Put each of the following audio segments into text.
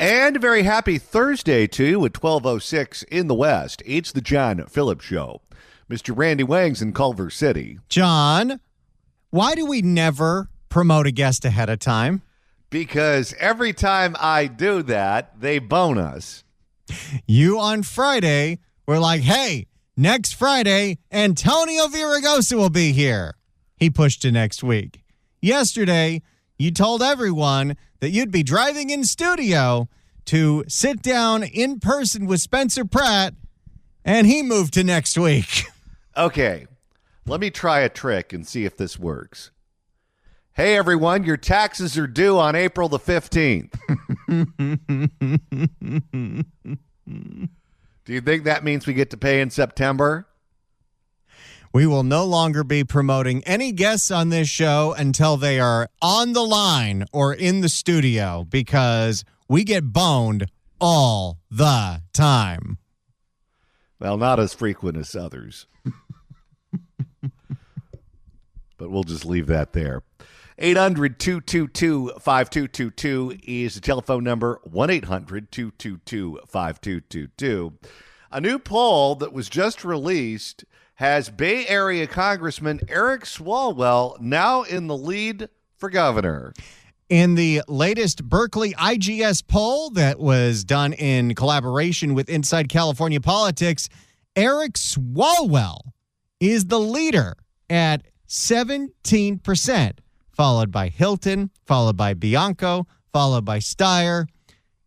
And a very happy Thursday to you at 12:06 in the West. It's the John Phillips Show. Mr. Randy Wangs in Culver City. John, why do we never promote a guest ahead of time? Because every time I do that, they bone us. You on Friday were like, hey, next Friday, Antonio Villaraigosa will be here. He pushed to next week. Yesterday, you told everyone that you'd be driving in studio to sit down in person with Spencer Pratt, and he moved to next week. Okay, let me try a trick and see if this works. Hey, everyone, your taxes are due on April the 15th. Do you think that means we get to pay in September? We will no longer be promoting any guests on this show until they are on the line or in the studio because we get boned all the time. Well, not as frequent as others. But we'll just leave that there. 800-222-5222 is the telephone number, 1-800-222-5222. A new poll that was just released has Bay Area Congressman Eric Swalwell now in the lead for governor. In the latest Berkeley IGS poll that was done in collaboration with Inside California Politics, Eric Swalwell is the leader at 17%, followed by Hilton, followed by Bianco, followed by Steyer.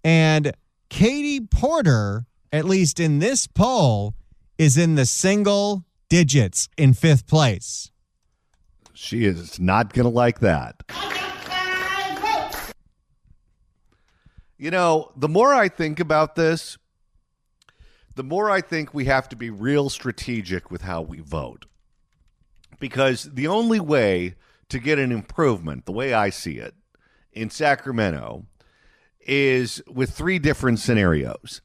And Katie Porter, at least in this poll, is in the single digits in fifth place. She is not going to like that. You know, the more I think about this, the more I think we have to be real strategic with how we vote. Because the only way to get an improvement, the way I see it, in Sacramento is with three different scenarios.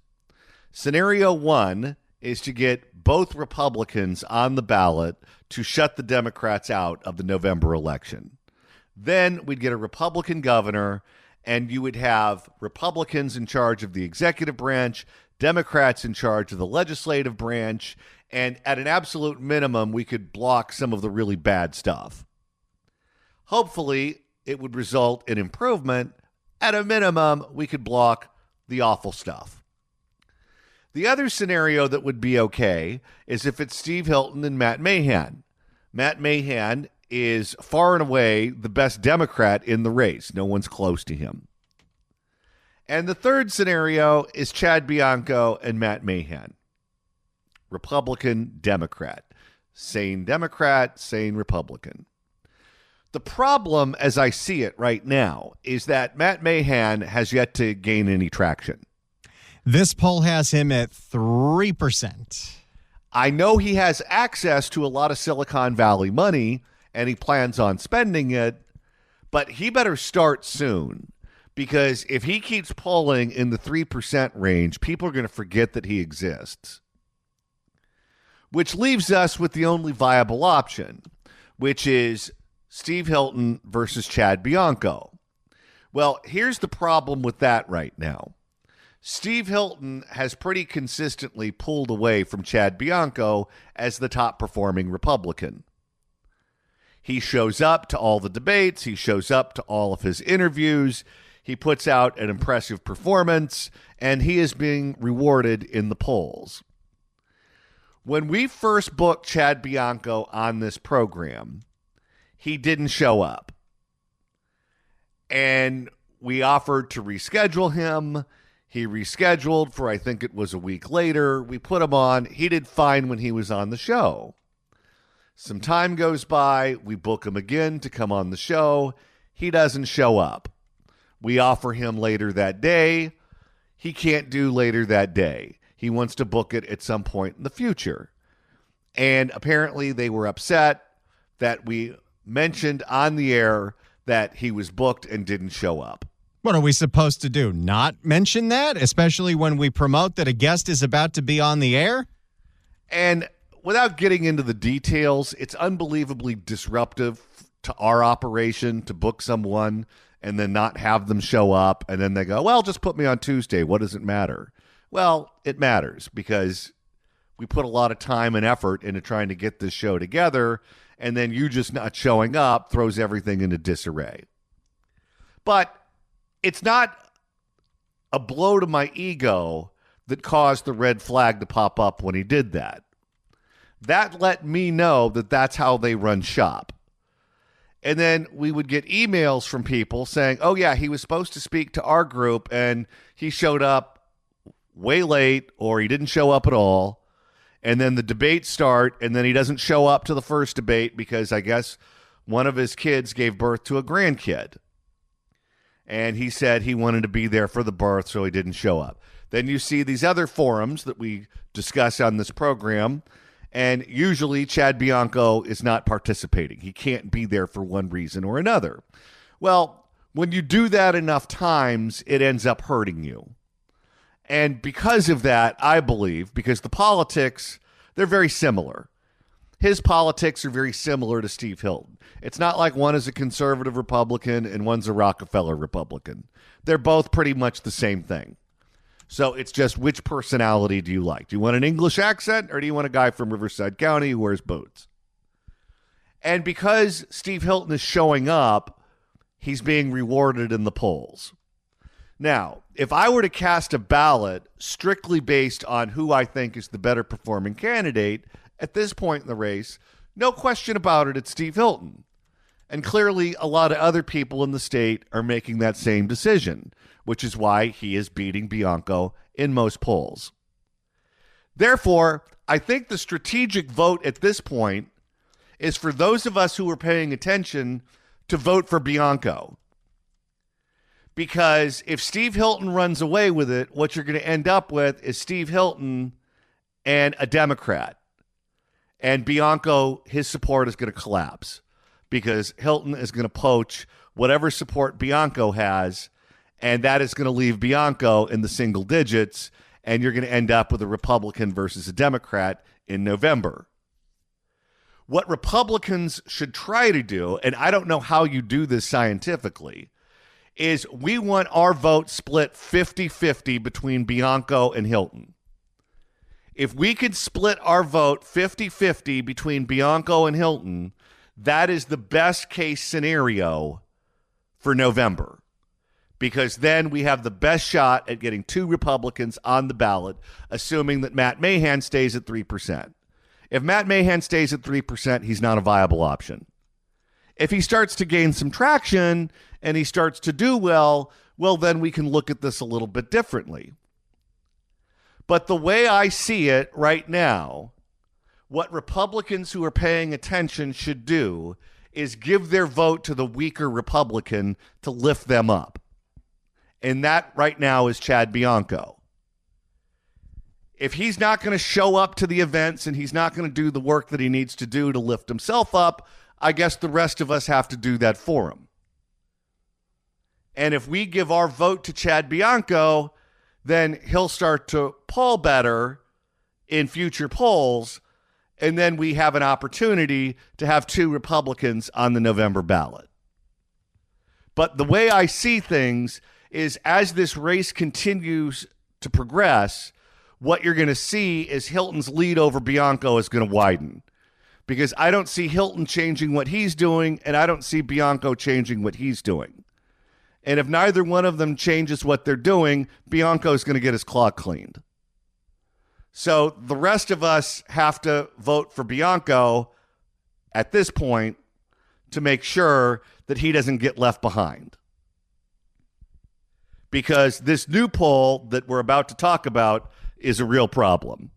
Scenario one is to get both Republicans on the ballot to shut the Democrats out of the November election. Then we'd get a Republican governor, and you would have Republicans in charge of the executive branch, Democrats in charge of the legislative branch, and at an absolute minimum, we could block some of the really bad stuff. Hopefully, it would result in improvement. At a minimum, we could block the awful stuff. The other scenario that would be okay is if it's Steve Hilton and Matt Mahan. Matt Mahan is far and away the best Democrat in the race. No one's close to him. And the third scenario is Chad Bianco and Matt Mahan. Republican, Democrat. Sane Democrat, sane Republican. The problem, as I see it right now, is that Matt Mahan has yet to gain any traction. This poll has him at 3%. I know he has access to a lot of Silicon Valley money, and he plans on spending it, but he better start soon, because if he keeps polling in the 3% range, people are going to forget that he exists. Which leaves us with the only viable option, which is Steve Hilton versus Chad Bianco. Well, here's the problem with that right now. Steve Hilton has pretty consistently pulled away from Chad Bianco as the top performing Republican. He shows up to all the debates. He shows up to all of his interviews. He puts out an impressive performance, and he is being rewarded in the polls. When we first booked Chad Bianco on this program, he didn't show up. And we offered to reschedule him. He rescheduled for, I think it was a week later. We put him on. He did fine when he was on the show. Some time goes by. We book him again to come on the show. He doesn't show up. We offer him later that day. He can't do later that day. He wants to book it at some point in the future. And apparently they were upset that we mentioned on the air that he was booked and didn't show up. What are we supposed to do? Not mention that, especially when we promote that a guest is about to be on the air? And without getting into the details, it's unbelievably disruptive to our operation to book someone and then not have them show up. And then they go, well, just put me on Tuesday. What does it matter? Well, it matters because we put a lot of time and effort into trying to get this show together. And then you just not showing up throws everything into disarray. But it's not a blow to my ego that caused the red flag to pop up when he did that. That let me know that that's how they run shop. And then we would get emails from people saying, oh, yeah, he was supposed to speak to our group and he showed up way late or he didn't show up at all. And then the debates start and then he doesn't show up to the first debate because I guess one of his kids gave birth to a grandkid. And he said he wanted to be there for the birth, so he didn't show up. Then you see these other forums that we discuss on this program, and usually Chad Bianco is not participating. He can't be there for one reason or another. Well, when you do that enough times, it ends up hurting you. And because of that, I believe, because the politics, they're very similar. His politics are very similar to Steve Hilton. It's not like one is a conservative Republican and one's a Rockefeller Republican. They're both pretty much the same thing. So it's just which personality do you like? Do you want an English accent or do you want a guy from Riverside County who wears boots? And because Steve Hilton is showing up, he's being rewarded in the polls. Now, if I were to cast a ballot strictly based on who I think is the better performing candidate at this point in the race, no question about it, it's Steve Hilton. And clearly a lot of other people in the state are making that same decision, which is why he is beating Bianco in most polls. Therefore, I think the strategic vote at this point is for those of us who are paying attention to vote for Bianco. Because if Steve Hilton runs away with it, what you're going to end up with is Steve Hilton and a Democrat. And Bianco, his support is going to collapse because Hilton is going to poach whatever support Bianco has, and that is going to leave Bianco in the single digits, and you're going to end up with a Republican versus a Democrat in November. What Republicans should try to do, and I don't know how you do this scientifically, is we want our vote split 50-50 between Bianco and Hilton. If we could split our vote 50-50 between Bianco and Hilton, that is the best case scenario for November. Because then we have the best shot at getting two Republicans on the ballot, assuming that Matt Mahan stays at 3%. If Matt Mahan stays at 3%, he's not a viable option. If he starts to gain some traction and he starts to do well, then we can look at this a little bit differently. But the way I see it right now, what Republicans who are paying attention should do is give their vote to the weaker Republican to lift them up. And that right now is Chad Bianco. If he's not going to show up to the events and he's not going to do the work that he needs to do to lift himself up, I guess the rest of us have to do that for him. And if we give our vote to Chad Bianco, then he'll start to poll better in future polls, and then we have an opportunity to have two Republicans on the November ballot. But the way I see things is as this race continues to progress, what you're going to see is Hilton's lead over Bianco is going to widen. Because I don't see Hilton changing what he's doing, and I don't see Bianco changing what he's doing. And if neither one of them changes what they're doing, Bianco's going to get his claw cleaned. So the rest of us have to vote for Bianco at this point to make sure that he doesn't get left behind. Because this new poll that we're about to talk about is a real problem.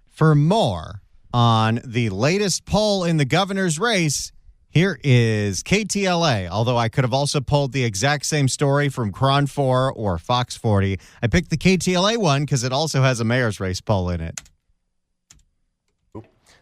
For more on the latest poll in the governor's race, here is KTLA, although I could have also pulled the exact same story from Cron 4 or Fox 40. I picked the KTLA one because it also has a mayor's race poll in it.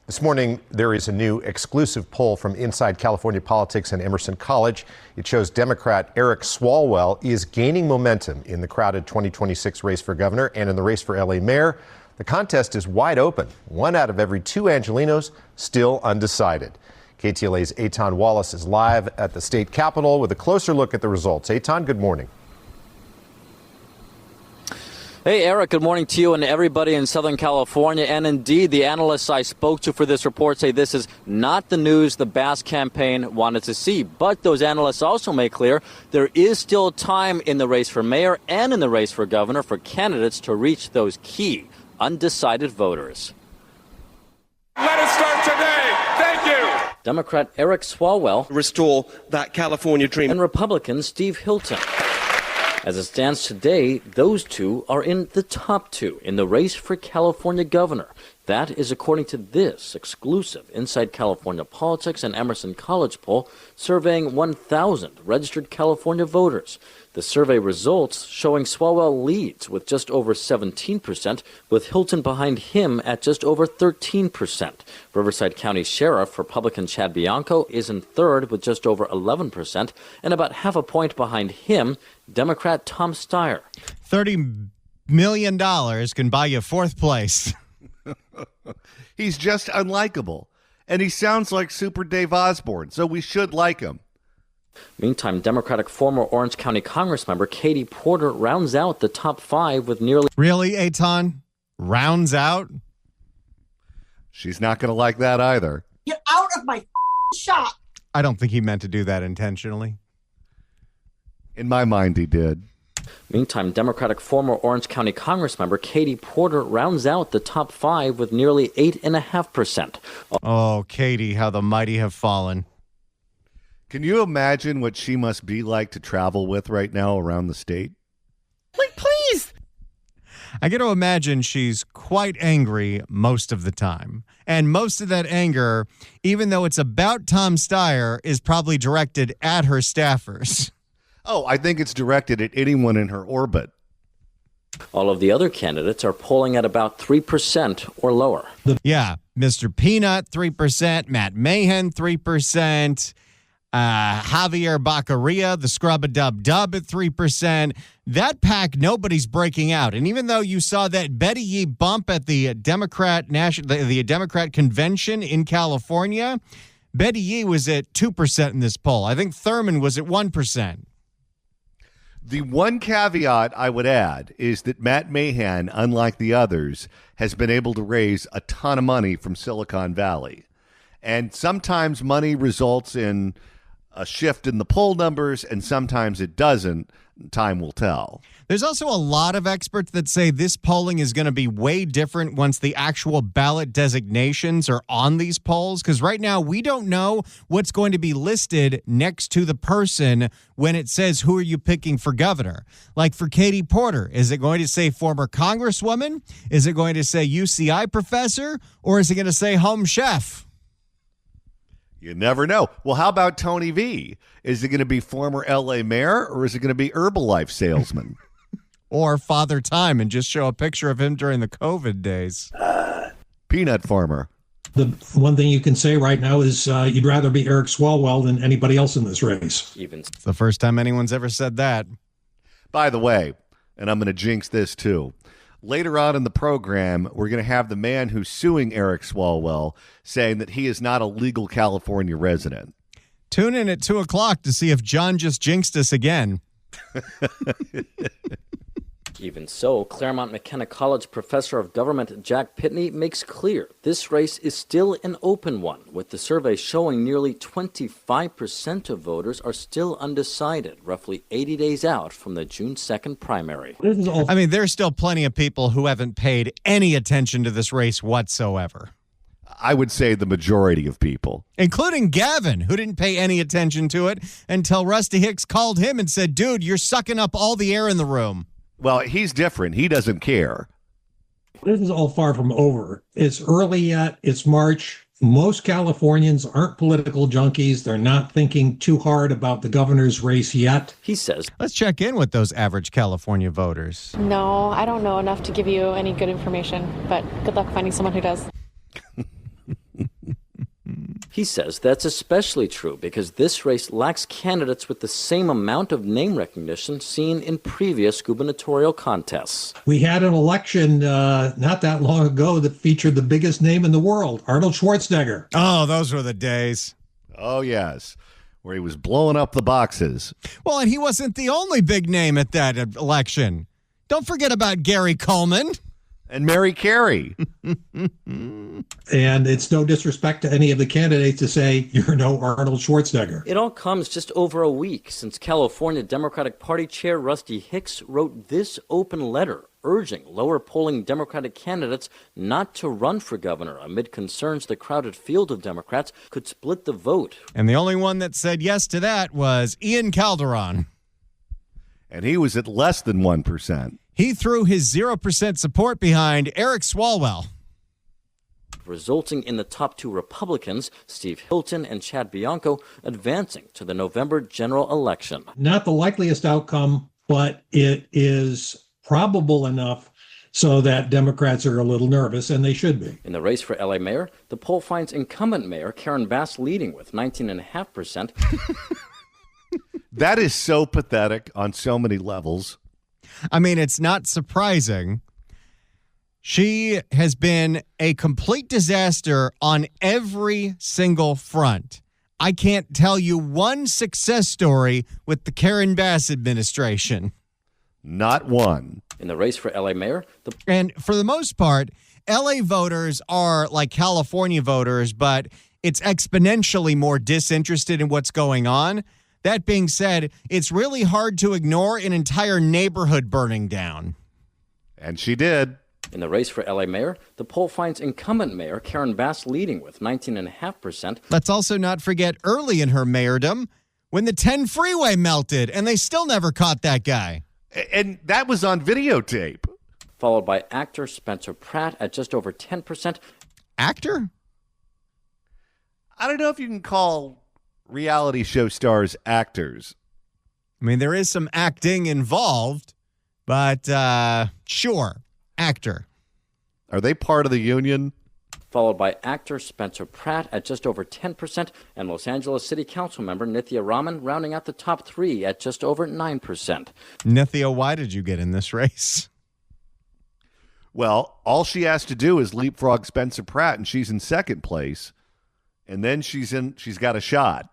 This morning, there is a new exclusive poll from Inside California Politics and Emerson College. It shows Democrat Eric Swalwell is gaining momentum in the crowded 2026 race for governor and in the race for LA mayor. The contest is wide open. One out of every two Angelenos still undecided. KTLA's Eitan Wallace is live at the state capitol with a closer look at the results. Eitan, good morning. Hey, Eric, good morning to you and everybody in Southern California. And indeed, the analysts I spoke to for this report say this is not the news the Bass campaign wanted to see. But those analysts also make clear there is still time in the race for mayor and in the race for governor for candidates to reach those key undecided voters. Let us start today. Thank you. Democrat Eric Swalwell Restore that California dream. and Republican Steve Hilton. As it stands today, those two are in the top two in the race for California governor. That is according to this exclusive Inside California Politics and Emerson College poll surveying 1,000 registered California voters. The survey results showing Swalwell leads with just over 17%, with Hilton behind him at just over 13%. Riverside County Sheriff Republican Chad Bianco is in third with just over 11%, and about half a point behind him, Democrat Tom Steyer. $30 million can buy you fourth place. He's just unlikable. And he sounds like Super Dave Osborne, so we should like him. Meantime, Democratic former Orange County Congressmember Katei Porter rounds out the top five with nearly... Really, Eitan? Rounds out? She's not going to like that either. Get out of my shop. I don't think he meant to do that intentionally. In my mind, he did. Meantime, Democratic former Orange County Congressmember Katei Porter rounds out the top five with nearly 8.5%. Oh, Katie, how the mighty have fallen. Can you imagine what she must be like to travel with right now around the state? Like, please. I get to imagine she's quite angry most of the time. And most of that anger, even though it's about Tom Steyer, is probably directed at her staffers. Oh, I think it's directed at anyone in her orbit. All of the other candidates are polling at about 3% or lower. Yeah, Mr. Peanut, 3%, Matt Mahan, 3%, Javier Baccaria, the Scrub-a-Dub-Dub at 3%. That pack, nobody's breaking out. And even though you saw that Betty Yee bump at the Democrat convention in California, Betty Yee was at 2% in this poll. I think Thurman was at 1%. The one caveat I would add is that Matt Mahan, unlike the others, has been able to raise a ton of money from Silicon Valley. And sometimes money results in a shift in the poll numbers, and sometimes it doesn't. Time will tell. There's also a lot of experts that say this polling is going to be way different once the actual ballot designations are on these polls, because right now we don't know what's going to be listed next to the person when it says, who are you picking for governor? Like for Katei Porter, is it going to say former congresswoman? Is it going to say UCI professor? Or is it going to say home chef? You never know. Well, how about Tony V? Is it going to be former L.A. mayor, or is it going to be Herbalife salesman? Or Father Time and just show a picture of him during the COVID days? Peanut farmer. The one thing you can say right now is you'd rather be Eric Swalwell than anybody else in this race. It's the first time anyone's ever said that. By the way, and I'm going to jinx this too, later on in the program, we're going to have the man who's suing Eric Swalwell saying that he is not a legal California resident. Tune in at 2 o'clock to see if John just jinxed us again. Even so, Claremont McKenna College professor of government Jack Pitney makes clear this race is still an open one, with the survey showing nearly 25% of voters are still undecided, roughly 80 days out from the June 2nd primary. I mean, there's still plenty of people who haven't paid any attention to this race whatsoever. I would say the majority of people. Including Gavin, who didn't pay any attention to it until Rusty Hicks called him and said, dude, you're sucking up all the air in the room. Well, he's different. He doesn't care. This is all far from over. It's early yet. It's March. Most Californians aren't political junkies. They're not thinking too hard about the governor's race yet. He says, let's check in with those average California voters. No, I don't know enough to give you any good information, but good luck finding someone who does. He says that's especially true because this race lacks candidates with the same amount of name recognition seen in previous gubernatorial contests. We had an election not that long ago that featured the biggest name in the world, Arnold Schwarzenegger. Oh, those were the days. Oh, yes, where he was blowing up the boxes. Well, and he wasn't the only big name at that election. Don't forget about Gary Coleman. And Mary Carey. And it's no disrespect to any of the candidates to say you're no Arnold Schwarzenegger. It all comes just over a week since California Democratic Party Chair Rusty Hicks wrote this open letter urging lower polling Democratic candidates not to run for governor amid concerns the crowded field of Democrats could split the vote. And the only one that said yes to that was Ian Calderon. And he was at less than 1%. He threw his 0% support behind Eric Swalwell, resulting in the top two Republicans, Steve Hilton and Chad Bianco, advancing to the November general election. Not the likeliest outcome, but it is probable enough so that Democrats are a little nervous, and they should be. In the race for LA mayor, the poll finds incumbent mayor Karen Bass leading with 19.5%. That is so pathetic on so many levels. I mean, it's not surprising. She has been a complete disaster on every single front. I can't tell you one success story with the Karen Bass administration. Not one. In the race for LA mayor, and for the most part, LA voters are like California voters, but it's exponentially more disinterested in what's going on. That being said, it's really hard to ignore an entire neighborhood burning down. And she did. In the race for LA mayor, the poll finds incumbent mayor Karen Bass leading with 19.5%. Let's also not forget early in her mayordom when the 10 freeway melted and they still never caught that guy. And that was on videotape. Followed by actor Spencer Pratt at just over 10%. Actor? I don't know if you can call reality show stars actors. I mean, there is some acting involved, but sure, actor. Are they part of the union? Followed by actor Spencer Pratt at just over 10%, and Los Angeles City Council member Nithya Raman rounding out the top three at just over 9%. Nithya, why did you get in this race? Well, all she has to do is leapfrog Spencer Pratt, and she's in second place. And then she's got a shot.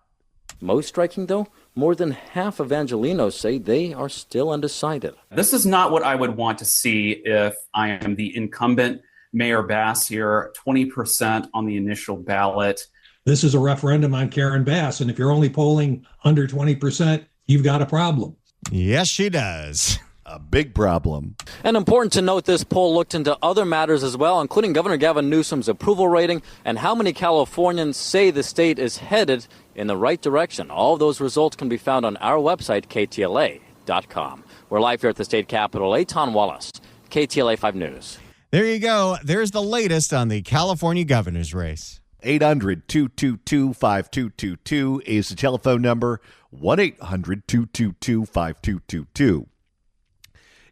Most striking, though, more than half of Angelenos say they are still undecided. This is not what I would want to see if I am the incumbent Mayor Bass here, 20% on the initial ballot. This is a referendum on Karen Bass, and if you're only polling under 20%, you've got a problem. Yes, she does. A big problem. And important to note, this poll looked into other matters as well, including Governor Gavin Newsom's approval rating and how many Californians say the state is headed in the right direction. All of those results can be found on our website, ktla.com. We're live here at the state capitol. Eitan Wallace, KTLA 5 News. There you go. There's the latest on the California governor's race. 800-222-5222 is the telephone number. 1-800-222-5222.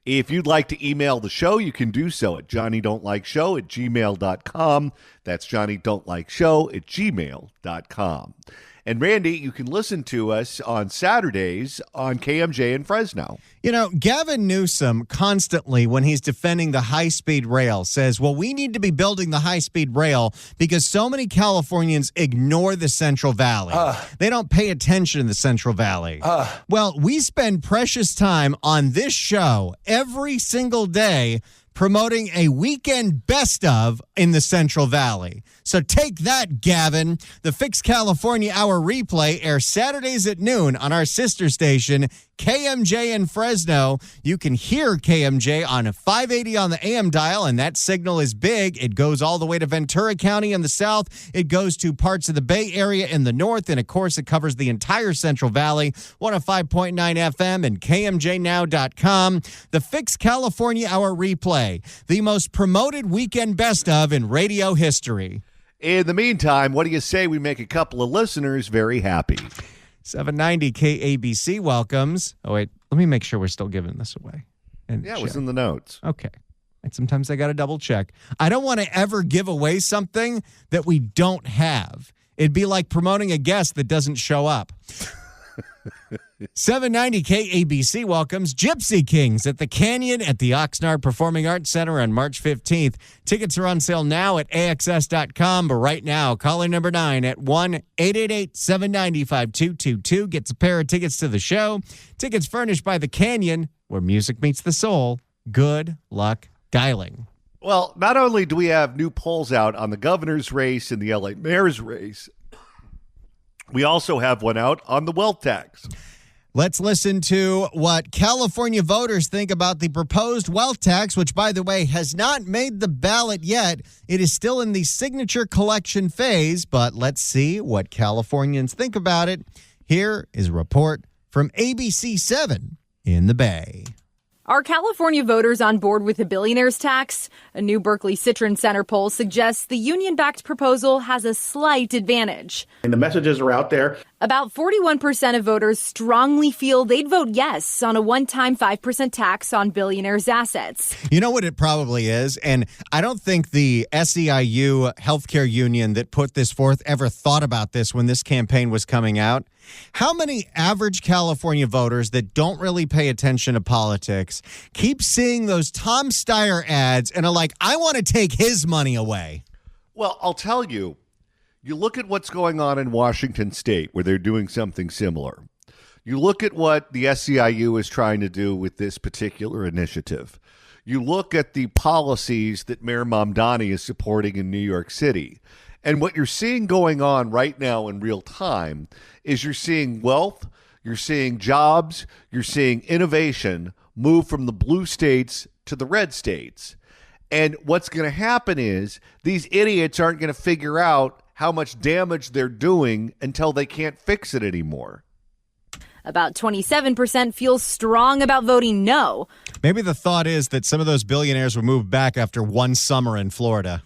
If you'd like to email the show, you can do so at johnnydon'tlikeshow@gmail.com. That's johnnydon'tlikeshow@gmail.com. And Randy, you can listen to us on Saturdays on KMJ in Fresno. You know, Gavin Newsom constantly, when he's defending the high-speed rail, says, well, we need to be building the high-speed rail because so many Californians ignore the Central Valley. They don't pay attention to the Central Valley. Well, we spend precious time on this show every single day promoting a weekend best of in the Central Valley. So take that, Gavin. The Fix California Hour replay airs Saturdays at noon on our sister station, KMJ in Fresno. You can hear KMJ on a 580 on the AM dial, and that signal is big. It goes all the way to Ventura County in the south. It goes to parts of the Bay Area in the north, and of course, it covers the entire Central Valley. 105.9 FM and KMJNow.com. The Fix California Hour replay, the most promoted weekend best of in radio history. In the meantime, what do you say we make a couple of listeners very happy? 790 KABC welcomes. Oh, wait. Let me make sure we're still giving this away. And yeah, it was in the notes. Okay. And sometimes I got to double check. I don't want to ever give away something that we don't have. It'd be like promoting a guest that doesn't show up. 790 KABC welcomes Gypsy Kings at the Canyon at the Oxnard Performing Arts Center on March 15th. Tickets are on sale now at AXS.com, but right now, caller number 9 at 1-888-790-5222 gets a pair of tickets to the show. Tickets furnished by the Canyon, where music meets the soul. Good luck dialing. Well, not only do we have new polls out on the governor's race and the LA mayor's race, we also have one out on the wealth tax. Let's listen to what California voters think about the proposed wealth tax, which, by the way, has not made the ballot yet. It is still in the signature collection phase, but let's see what Californians think about it. Here is a report from ABC 7 in the Bay. Are California voters on board with the billionaire's tax? A new Berkeley Citron Center poll suggests the union-backed proposal has a slight advantage. And the messages are out there. About 41% of voters strongly feel they'd vote yes on a one-time 5% tax on billionaires' assets. You know what it probably is? And I don't think the SEIU healthcare union that put this forth ever thought about this when this campaign was coming out. How many average California voters that don't really pay attention to politics keep seeing those Tom Steyer ads and are like, I want to take his money away? Well, I'll tell you, you look at what's going on in Washington State where they're doing something similar. You look at what the SEIU is trying to do with this particular initiative. You look at the policies that Mayor Mamdani is supporting in New York City. And what you're seeing going on right now in real time is you're seeing wealth, you're seeing jobs, you're seeing innovation move from the blue states to the red states. And what's going to happen is these idiots aren't going to figure out how much damage they're doing until they can't fix it anymore. About 27% feel strong about voting no. Maybe the thought is that some of those billionaires will move back after one summer in Florida.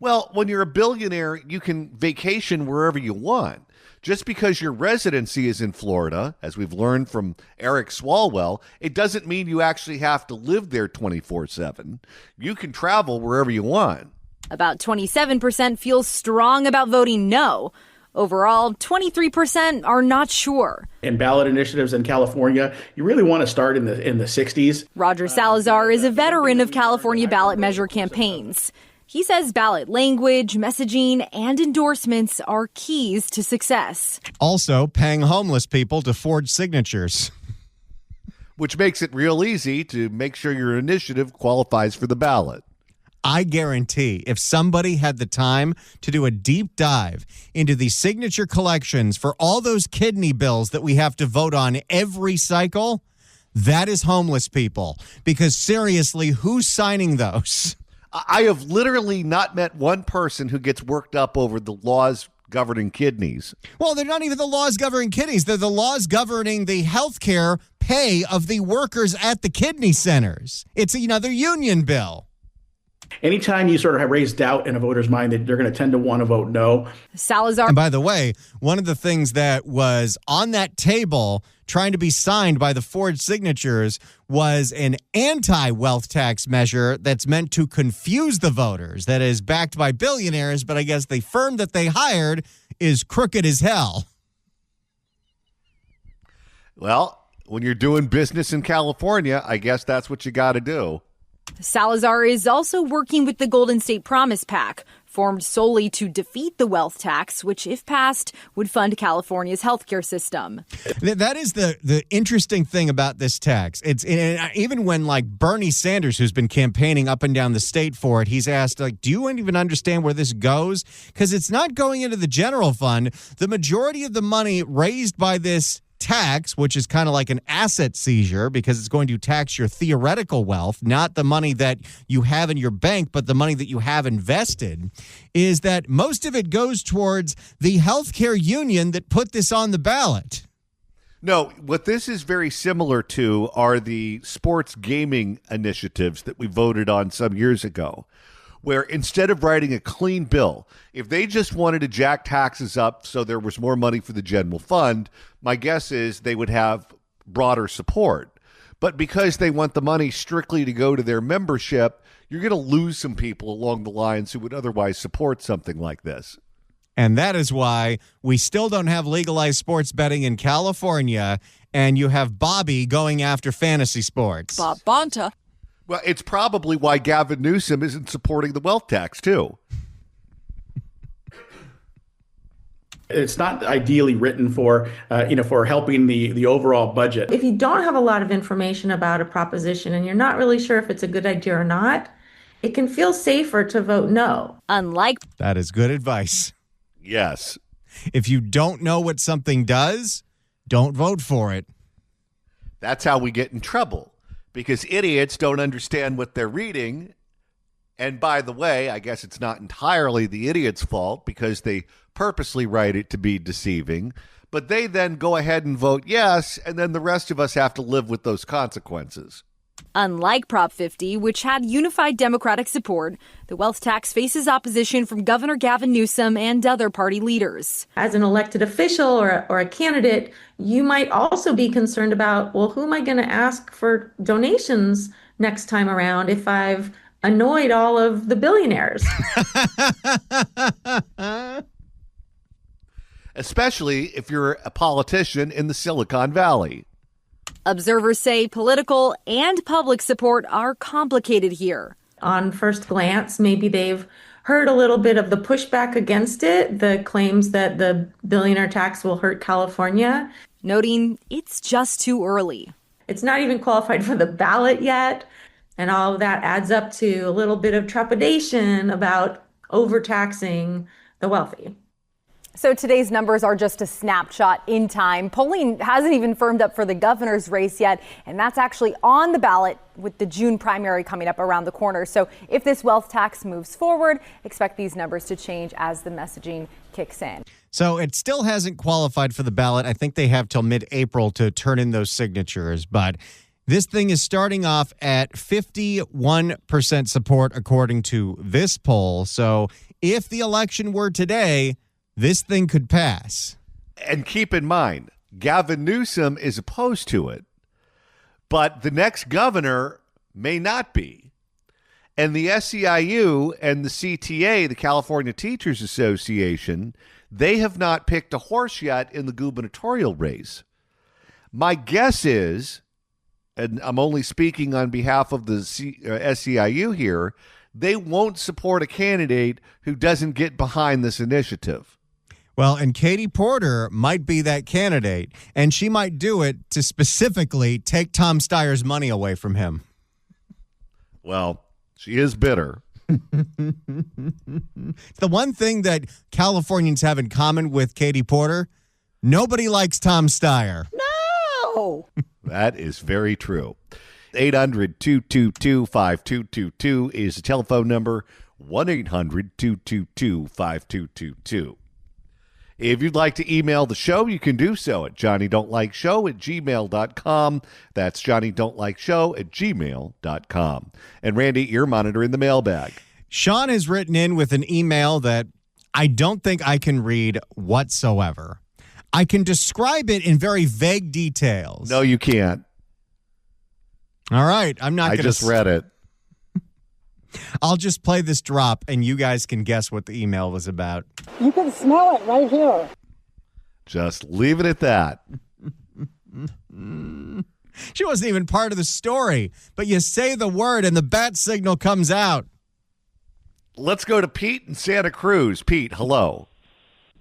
Well, when you're a billionaire, you can vacation wherever you want. Just because your residency is in Florida, as we've learned from Eric Swalwell, it doesn't mean you actually have to live there 24/7. You can travel wherever you want. About 27% feel strong about voting no. Overall, 23% are not sure. In ballot initiatives in California, you really want to start in the 60s. Roger Salazar is a veteran of California ballot measure campaigns. He says ballot language, messaging, and endorsements are keys to success. Also, paying homeless people to forge signatures. Which makes it real easy to make sure your initiative qualifies for the ballot. I guarantee if somebody had the time to do a deep dive into the signature collections for all those kidney bills that we have to vote on every cycle, that is homeless people. Because seriously, who's signing those? I have literally not met one person who gets worked up over the laws governing kidneys. Well, they're not even the laws governing kidneys. They're the laws governing the health care pay of the workers at the kidney centers. It's another union bill. Anytime you sort of raise doubt in a voter's mind that they're going to tend to want to vote no. Salazar. And by the way, one of the things that was on that table trying to be signed by the forged signatures was an anti-wealth tax measure that's meant to confuse the voters, that is backed by billionaires, but I guess the firm that they hired is crooked as hell. Well, when you're doing business in California, I guess that's what you got to do. Salazar is also working with the Golden State Promise PAC, formed solely to defeat the wealth tax, which, if passed, would fund California's healthcare system. That is the interesting thing about this tax. It's even when like Bernie Sanders, who's been campaigning up and down the state for it, he's asked, like, do you even understand where this goes? Because it's not going into the general fund. The majority of the money raised by this tax, which is kind of like an asset seizure because it's going to tax your theoretical wealth, not the money that you have in your bank, but the money that you have invested, is that most of it goes towards the healthcare union that put this on the ballot. No, what this is very similar to are the sports gaming initiatives that we voted on some years ago, where instead of writing a clean bill, if they just wanted to jack taxes up so there was more money for the general fund, my guess is they would have broader support. But because they want the money strictly to go to their membership, you're going to lose some people along the lines who would otherwise support something like this. And that is why we still don't have legalized sports betting in California, and you have Bobby going after fantasy sports. Bob Bonta. Well, it's probably why Gavin Newsom isn't supporting the wealth tax, too. It's not ideally written for, for helping the overall budget. If you don't have a lot of information about a proposition and you're not really sure if it's a good idea or not, it can feel safer to vote no. That is good advice. Yes. If you don't know what something does, don't vote for it. That's how we get in trouble, because idiots don't understand what they're reading. And by the way, I guess it's not entirely the idiot's fault because they purposely write it to be deceiving, but they then go ahead and vote yes, and then the rest of us have to live with those consequences. Unlike Prop 50, which had unified Democratic support, the wealth tax faces opposition from Governor Gavin Newsom and other party leaders. As an elected official or a candidate, you might also be concerned about, well, who am I going to ask for donations next time around if I've annoyed all of the billionaires? Especially if you're a politician in the Silicon Valley. Observers say political and public support are complicated here. On first glance, maybe they've heard a little bit of the pushback against it, the claims that the billionaire tax will hurt California. Noting it's just too early. It's not even qualified for the ballot yet. And all of that adds up to a little bit of trepidation about overtaxing the wealthy. So today's numbers are just a snapshot in time. Polling hasn't even firmed up for the governor's race yet, and that's actually on the ballot with the June primary coming up around the corner. So if this wealth tax moves forward, expect these numbers to change as the messaging kicks in. So it still hasn't qualified for the ballot. I think they have till mid-April to turn in those signatures, but this thing is starting off at 51% support according to this poll. So if the election were today, this thing could pass. And keep in mind, Gavin Newsom is opposed to it, but the next governor may not be. And the SEIU and the CTA, the California Teachers Association, they have not picked a horse yet in the gubernatorial race. My guess is, and I'm only speaking on behalf of the SEIU here, they won't support a candidate who doesn't get behind this initiative. Well, and Katie Porter might be that candidate, and she might do it to specifically take Tom Steyer's money away from him. Well, she is bitter. The one thing that Californians have in common with Katie Porter, nobody likes Tom Steyer. No! That is very true. 800-222-5222 is the telephone number, 1-800-222-5222. If you'd like to email the show, you can do so at johnnydon'tlikeshow@gmail.com. That's johnnydon'tlikeshow@gmail.com. And Randy, you're monitoring the mailbag. Sean has written in with an email that I don't think I can read whatsoever. I can describe it in very vague details. No, you can't. All right. I'm not going to. I just read it. I'll just play this drop, and you guys can guess what the email was about. You can smell it right here. Just leave it at that. She wasn't even part of the story, but you say the word, and the bat signal comes out. Let's go to Pete in Santa Cruz. Pete, hello.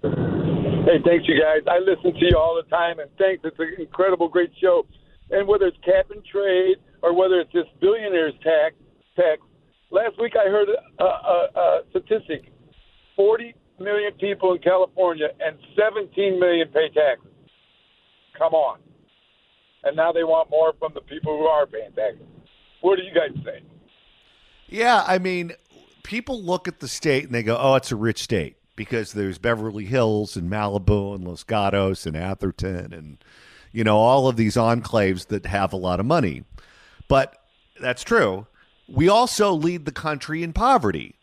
Hey, thanks, you guys. I listen to you all the time, and thanks. It's an incredible, great show. And whether it's cap and trade or whether it's this billionaires tax, last week I heard a statistic. 40 million people in California and 17 million pay taxes. Come on. And now they want more from the people who are paying taxes. What do you guys think? Yeah, I mean, people look at the state and they go, oh, it's a rich state because there's Beverly Hills and Malibu and Los Gatos and Atherton and, you know, all of these enclaves that have a lot of money. But that's true. We also lead the country in poverty.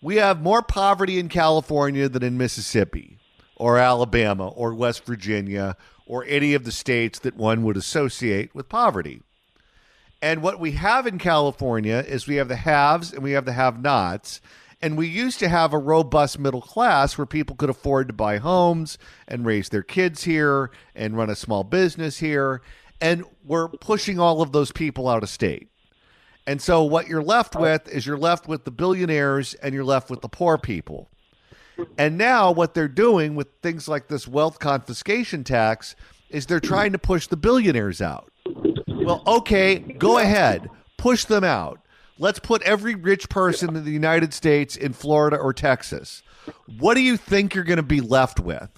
We have more poverty in California than in Mississippi or Alabama or West Virginia or any of the states that one would associate with poverty. And what we have in California is we have the haves and we have the have-nots. And we used to have a robust middle class where people could afford to buy homes and raise their kids here and run a small business here. And we're pushing all of those people out of state. And so what you're left with is you're left with the billionaires and you're left with the poor people. And now what they're doing with things like this wealth confiscation tax is they're trying to push the billionaires out. Well, okay, go ahead. Push them out. Let's put every rich person in the United States in Florida or Texas. What do you think you're going to be left with?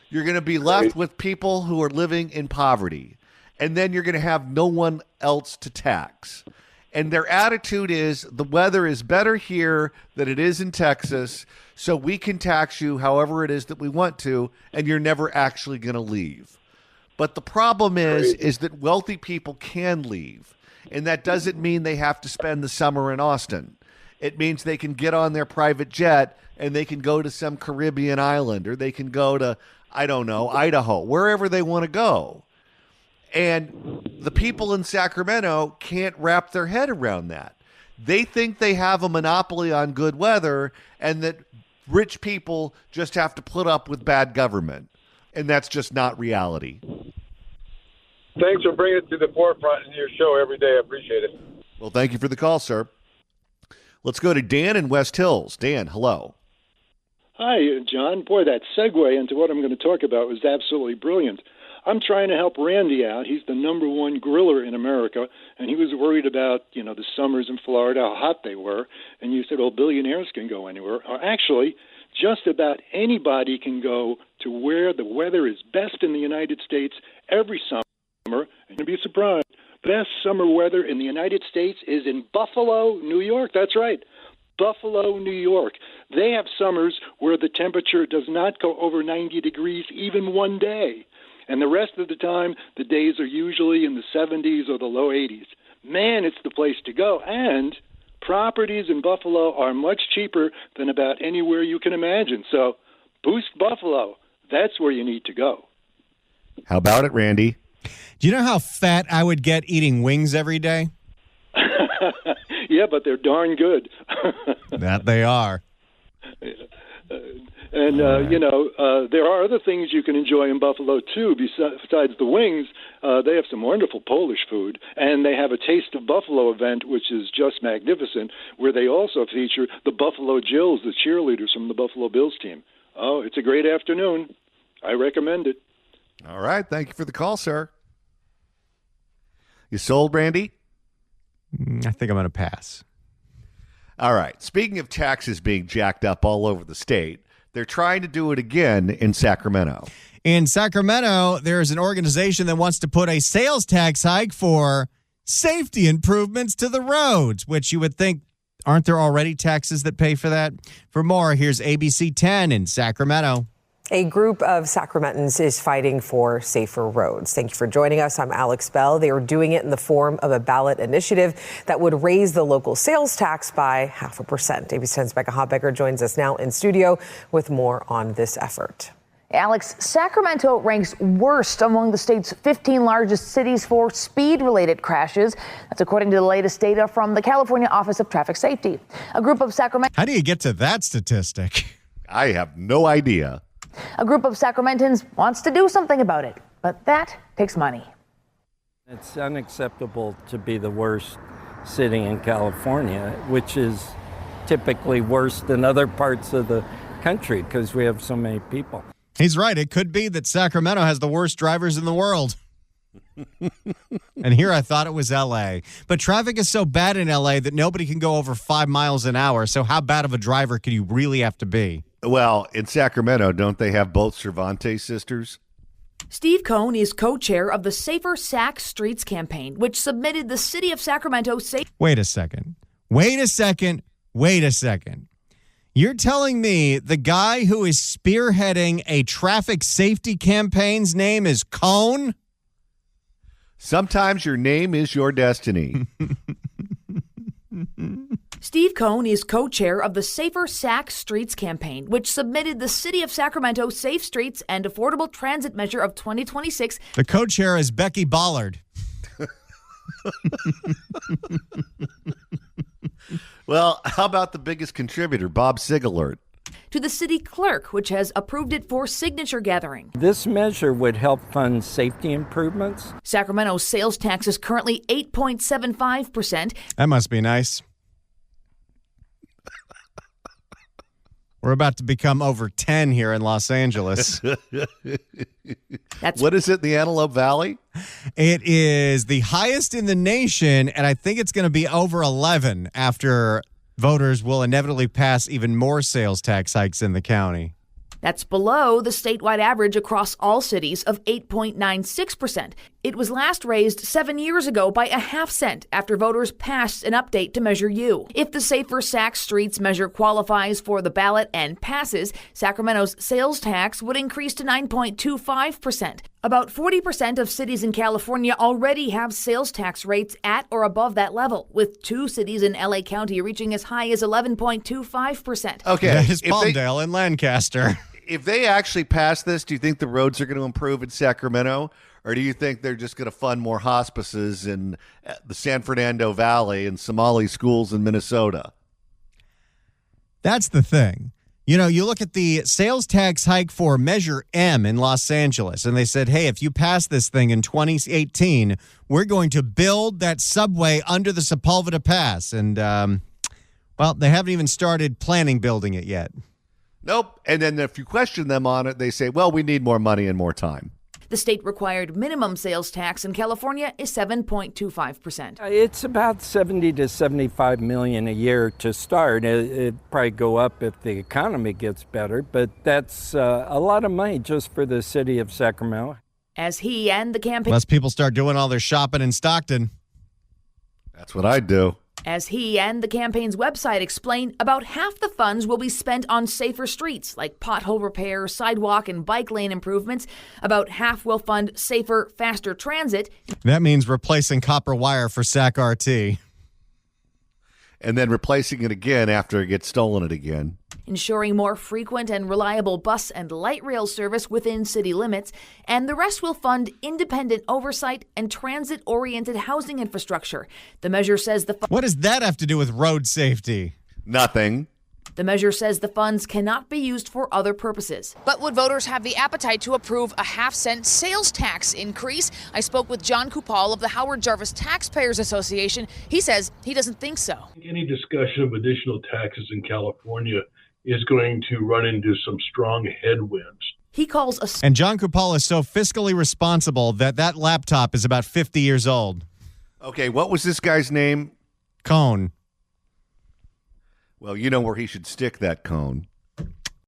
You're going to be left with people who are living in poverty. And then you're going to have no one else to tax. And their attitude is the weather is better here than it is in Texas, so we can tax you however it is that we want to, and you're never actually going to leave. But the problem is that wealthy people can leave, and that doesn't mean they have to spend the summer in Austin. It means they can get on their private jet and they can go to some Caribbean island, or they can go to, I don't know, Idaho, wherever they want to go. And the people in Sacramento can't wrap their head around that. They think they have a monopoly on good weather and that rich people just have to put up with bad government. And that's just not reality. Thanks for bringing it to the forefront in your show every day. I appreciate it. Well, thank you for the call, sir. Let's go to Dan in West Hills. Dan, hello. Hi, John. Boy, that segue into what I'm going to talk about was absolutely brilliant. I'm trying to help Randy out. He's the number one griller in America, and he was worried about, the summers in Florida, how hot they were. And you said, well, billionaires can go anywhere. Actually, just about anybody can go to where the weather is best in the United States every summer. And you'll be surprised. Best summer weather in the United States is in Buffalo, New York. That's right. Buffalo, New York. They have summers where the temperature does not go over 90 degrees even one day. And the rest of the time, the days are usually in the 70s or the low 80s. Man, it's the place to go. And properties in Buffalo are much cheaper than about anywhere you can imagine. So boost Buffalo. That's where you need to go. How about it, Randy? Do you know how fat I would get eating wings every day? Yeah, but they're darn good. That they are. There are other things you can enjoy in Buffalo, too. Besides the wings, they have some wonderful Polish food, and they have a Taste of Buffalo event, which is just magnificent, where they also feature the Buffalo Jills, the cheerleaders from the Buffalo Bills team. Oh, it's a great afternoon. I recommend it. All right. Thank you for the call, sir. You sold, Randy? I think I'm going to pass. All right. Speaking of taxes being jacked up all over the state, they're trying to do it again in Sacramento. In Sacramento, there's an organization that wants to put a sales tax hike for safety improvements to the roads, which you would think, aren't there already taxes that pay for that? For more, here's ABC 10 in Sacramento. A group of Sacramentans is fighting for safer roads. Thank you for joining us. I'm Alex Bell. They are doing it in the form of a ballot initiative that would raise the local sales tax by 0.5%. ABC 10's Becca Hotbecker joins us now in studio with more on this effort. Alex, Sacramento ranks worst among the state's 15 largest cities for speed-related crashes. That's according to the latest data from the California Office of Traffic Safety. A group of Sacramento. How do you get to that statistic? I have no idea. A group of Sacramentans wants to do something about it, but that takes money. It's unacceptable to be the worst city in California, which is typically worse than other parts of the country because we have so many people. He's right. It could be that Sacramento has the worst drivers in the world. And here I thought it was L.A. But traffic is so bad in L.A. that nobody can go over 5 miles an hour. So how bad of a driver could you really have to be? Well, in Sacramento, don't they have both Cervantes sisters? Steve Cohn is co-chair of the Safer Sac Streets campaign, which submitted the city of Sacramento Wait a second. You're telling me the guy who is spearheading a traffic safety campaign's name is Cohn? Sometimes your name is your destiny. Steve Cohn is co-chair of the Safer Sac Streets campaign, which submitted the city of Sacramento Safe Streets and Affordable Transit Measure of 2026. The co-chair is Becky Bollard. Well, how about the biggest contributor, Bob Sigalert? To the city clerk, which has approved it for signature gathering. This measure would help fund safety improvements. Sacramento's sales tax is currently 8.75%. That must be nice. We're about to become over 10 here in Los Angeles. What is it, the Antelope Valley? It is the highest in the nation, and I think it's going to be over 11 after voters will inevitably pass even more sales tax hikes in the county. That's below the statewide average across all cities of 8.96%. It was last raised 7 years ago by a half cent after voters passed an update to Measure U. If the Safer Sac Streets measure qualifies for the ballot and passes, Sacramento's sales tax would increase to 9.25%. About 40% of cities in California already have sales tax rates at or above that level, with 2 cities in LA County reaching as high as 11.25%. Okay. That is Palmdale and Lancaster. If they actually pass this, do you think the roads are going to improve in Sacramento? Or do you think they're just going to fund more hospices in the San Fernando Valley and Somali schools in Minnesota? That's the thing. You know, you look at the sales tax hike for Measure M in Los Angeles, and they said, hey, if you pass this thing in 2018, we're going to build that subway under the Sepulveda Pass. And, well, they haven't even started planning building it yet. Nope. And then if you question them on it, they say, well, we need more money and more time. The state-required minimum sales tax in California is 7.25%. It's about 70 to 75 million a year to start. It'd probably go up if the economy gets better, but that's a lot of money just for the city of Sacramento. As he and the campaign... Unless people start doing all their shopping in Stockton. That's what I'd do. As he and the campaign's website explain, about half the funds will be spent on safer streets, like pothole repair, sidewalk, and bike lane improvements. About half will fund safer, faster transit. That means replacing copper wire for SAC-RT. And then replacing it again after it gets stolen it again. Ensuring more frequent and reliable bus and light rail service within city limits, and the rest will fund independent oversight and transit-oriented housing infrastructure. The measure says What does that have to do with road safety? Nothing. The measure says the funds cannot be used for other purposes. But would voters have the appetite to approve a half-cent sales tax increase? I spoke with John Kupal of the Howard Jarvis Taxpayers Association. He says he doesn't think so. Any discussion of additional taxes in California is going to run into some strong headwinds. He calls a... And John Kupal is so fiscally responsible that laptop is about 50 years old. Okay, what was this guy's name? Cone. Well, you know where he should stick that cone.